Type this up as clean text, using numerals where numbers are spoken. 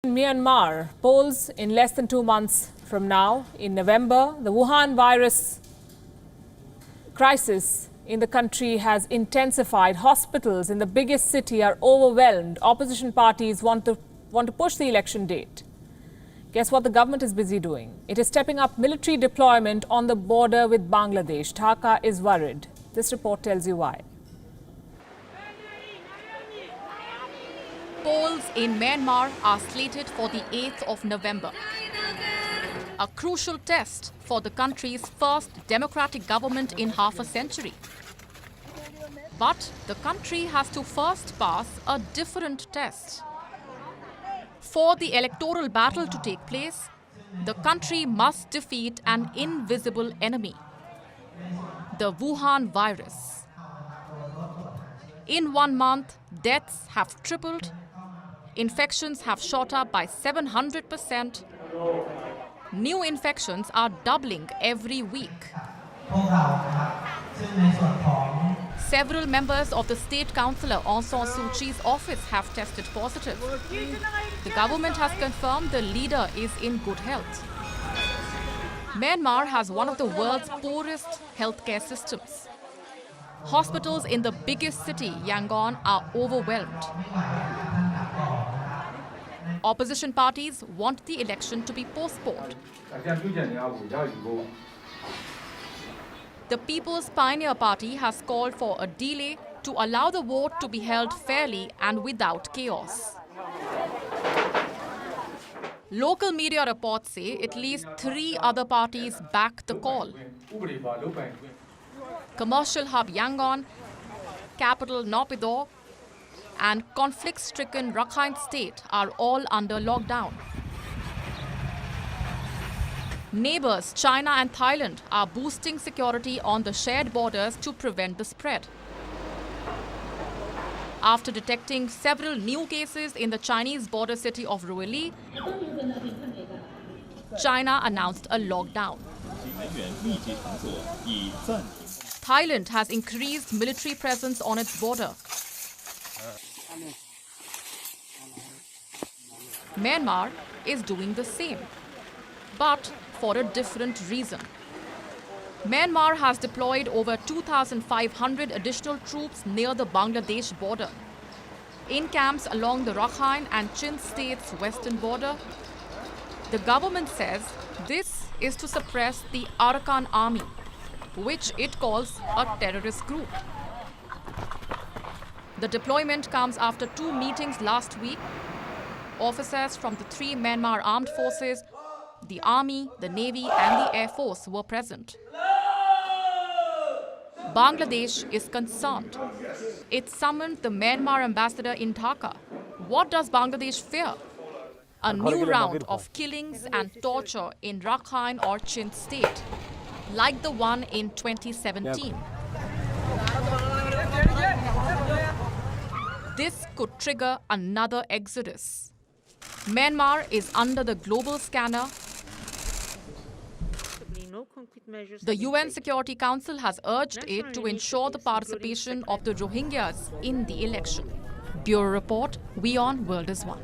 Myanmar polls in less than 2 months from now. In November, the Wuhan virus crisis in the country has intensified. Hospitals in the biggest city are overwhelmed. Opposition parties want to push the election date. Guess what the government is busy doing? It is stepping up military deployment on the border with Bangladesh. Dhaka is worried. This report tells you why. Polls in Myanmar are slated for the 8th of November. A crucial test for the country's first democratic government in half a century. But the country has to first pass a different test. For the electoral battle to take place, the country must defeat an invisible enemy, the Wuhan virus. In 1 month, deaths have tripled. Infections have shot up by 700%. New infections are doubling every week. Several members of the state councillor Aung San Suu Kyi's office have tested positive. The government has confirmed the leader is in good health. Myanmar has one of the world's poorest healthcare systems. Hospitals in the biggest city, Yangon, are overwhelmed. Opposition parties want the election to be postponed. The People's Pioneer Party has called for a delay to allow the vote to be held fairly and without chaos. Local media reports say at least 3 other parties back the call. Commercial hub Yangon, capital Naypyidaw, and conflict-stricken Rakhine State are all under lockdown. Neighbors China and Thailand are boosting security on the shared borders to prevent the spread. After detecting several new cases in the Chinese border city of Ruili, China announced a lockdown. Thailand has increased military presence on its border. Myanmar is doing the same, but for a different reason. Myanmar has deployed over 2,500 additional troops near the Bangladesh border. In camps along the Rakhine and Chin states' western border, the government says this is to suppress the Arakan army, which it calls a terrorist group. The deployment comes after 2 meetings last week. Officers from the 3 Myanmar armed forces, the Army, the Navy and the Air Force were present. Bangladesh is concerned. It summoned the Myanmar ambassador in Dhaka. What does Bangladesh fear? A new round of killings and torture in Rakhine or Chin state, like the one in 2017. This could trigger another exodus. Myanmar is under the global scanner. The UN Security Council has urged it to ensure the participation of the Rohingyas in the election. Bureau Report, WION World is One.